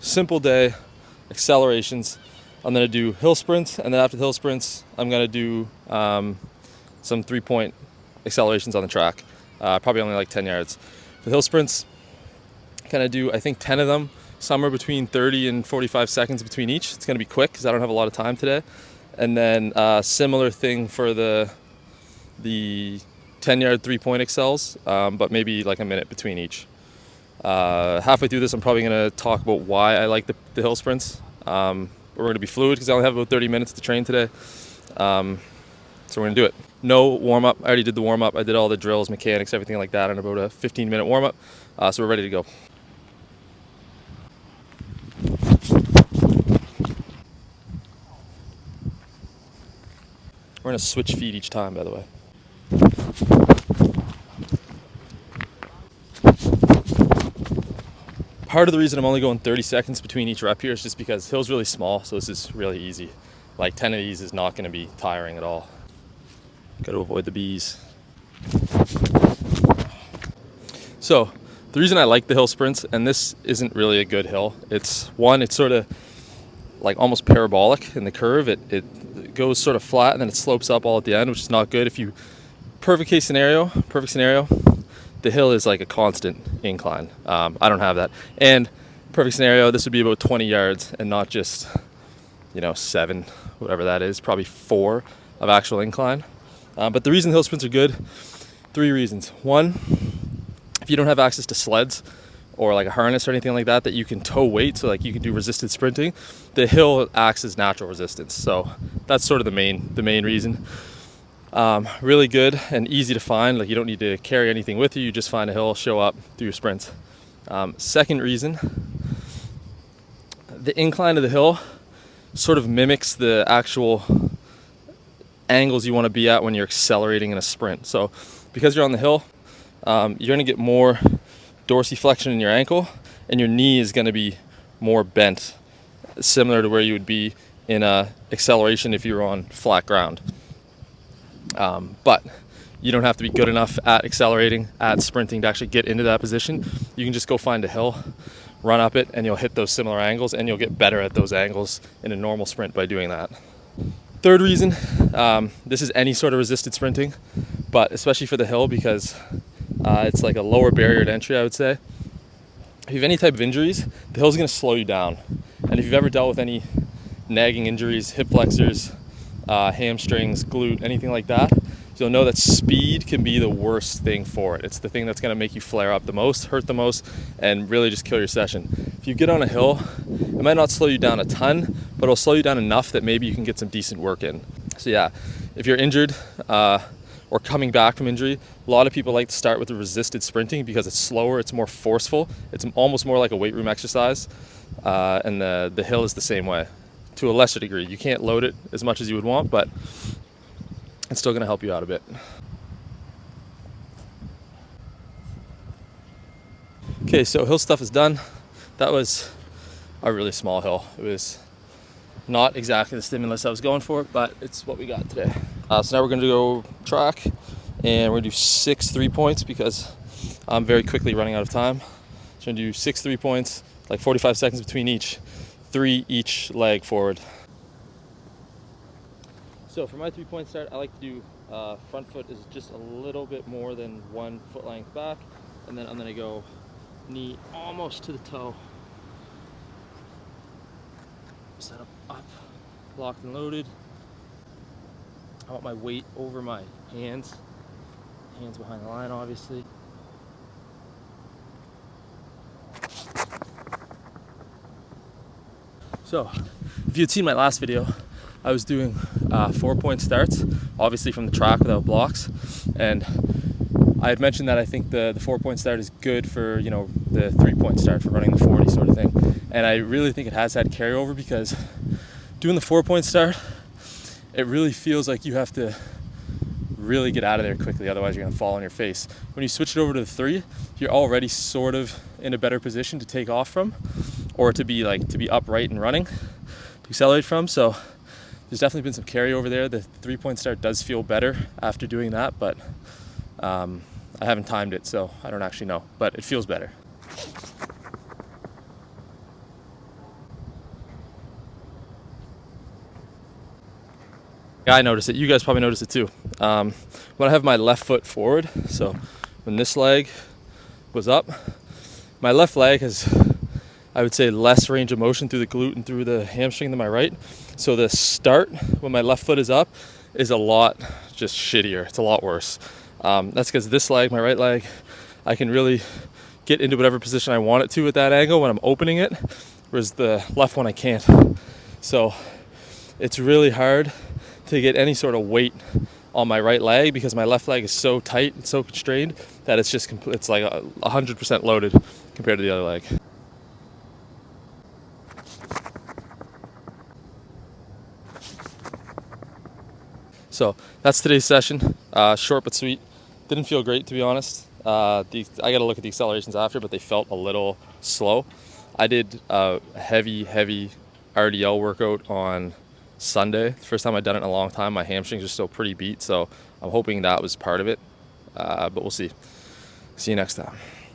Simple day, accelerations. I'm going to do hill sprints, and then after the hill sprints, I'm going to do some 3-point accelerations on the track, probably only like 10 yards. For the hill sprints, kind of do, I think, 10 of them, somewhere between 30 and 45 seconds between each. It's going to be quick because I don't have a lot of time today. And then similar thing for the 10-yard 3-point accels, but maybe like a minute between each. Halfway through this, I'm probably going to talk about why I like the hill sprints. We're going to be fluid because I only have about 30 minutes to train today. So we're going to do it. No warm-up. I already did the warm-up. I did all the drills, mechanics, everything like that in about a 15-minute warm-up. So we're ready to go. We're going to switch feet each time, by the way. Part of the reason I'm only going 30 seconds between each rep here is just because hill's really small, so this is really easy. Like 10 of these is not going to be tiring at all. Got to avoid the bees. So the reason I like the hill sprints, and this isn't really a good hill, it's sort of like almost parabolic in the curve. It goes sort of flat and then it slopes up all at the end, which is not good. Perfect scenario, the hill is like a constant incline. I don't have that. And perfect scenario, this would be about 20 yards and not just, 7, whatever that is, probably 4 of actual incline. But the reason hill sprints are good, 3 reasons. One, if you don't have access to sleds or like a harness or anything like that you can tow weight, so like you can do resisted sprinting, the hill acts as natural resistance. So that's sort of the main reason. Really good and easy to find. Like you don't need to carry anything with you. You just find a hill, show up, do your sprints. Second reason, the incline of the hill sort of mimics the actual angles you want to be at when you're accelerating in a sprint. So because you're on the hill, you're going to get more dorsiflexion in your ankle, and your knee is going to be more bent, similar to where you would be in a acceleration if you were on flat ground. But you don't have to be good enough at accelerating, at sprinting to actually get into that position. You can just go find a hill, run up it, and you'll hit those similar angles, and you'll get better at those angles in a normal sprint by doing that. Third reason, this is any sort of resisted sprinting, but especially for the hill because it's like a lower barrier to entry, I would say. If you have any type of injuries, the hill's going to slow you down. And if you've ever dealt with any nagging injuries, hip flexors, hamstrings, glute, anything like that, you'll know that speed can be the worst thing for it. It's the thing that's going to make you flare up the most, hurt the most, and really just kill your session. If you get on a hill, it might not slow you down a ton, but it'll slow you down enough that maybe you can get some decent work in. So yeah, if you're injured or coming back from injury, a lot of people like to start with the resisted sprinting because it's slower, it's more forceful, it's almost more like a weight room exercise, and the hill is the same way. To a lesser degree. You can't load it as much as you would want, but it's still going to help you out a bit. Okay, so hill stuff is done. That was a really small hill. It was not exactly the stimulus I was going for, but it's what we got today. So now we're going to go track, and we're going to do 6 3-points because I'm very quickly running out of time. So we're going to do 6 3-points, like 45 seconds between each. 3 each leg forward. So for my 3-point start, I like to do front foot is just a little bit more than 1 foot length back, and then I'm going to go knee almost to the toe. Set up, locked and loaded. I want my weight over my hands behind the line, obviously. So, if you had seen my last video, I was doing 4-point starts, obviously from the track without blocks, and I had mentioned that I think the 4-point start is good for, the 3-point start for running the 40 sort of thing, and I really think it has had carryover because doing the 4-point start, it really feels like you have to really get out of there quickly, otherwise you're going to fall on your face. When you switch it over to the 3, you're already sort of in a better position to take off from, or to be upright and running, to accelerate from. So there's definitely been some carryover there. The 3-point start does feel better after doing that, but I haven't timed it, so I don't actually know, but it feels better. I noticed it. You guys probably noticed it too. When I have my left foot forward, so when this leg was up, my left leg has, I would say, less range of motion through the glute and through the hamstring than my right. So the start when my left foot is up is a lot just shittier. It's a lot worse. That's because this leg, my right leg, I can really get into whatever position I want it to at that angle when I'm opening it, whereas the left one I can't. So it's really hard to get any sort of weight on my right leg because my left leg is so tight and so constrained that it's just it's like 100% loaded compared to the other leg. So that's today's session. Short but sweet. Didn't feel great, to be honest. I got to look at the accelerations after, but they felt a little slow. I did a heavy RDL workout on Sunday. The first time I'd done it in a long time. My hamstrings are still pretty beat, so I'm hoping that was part of it. But we'll see. See you next time.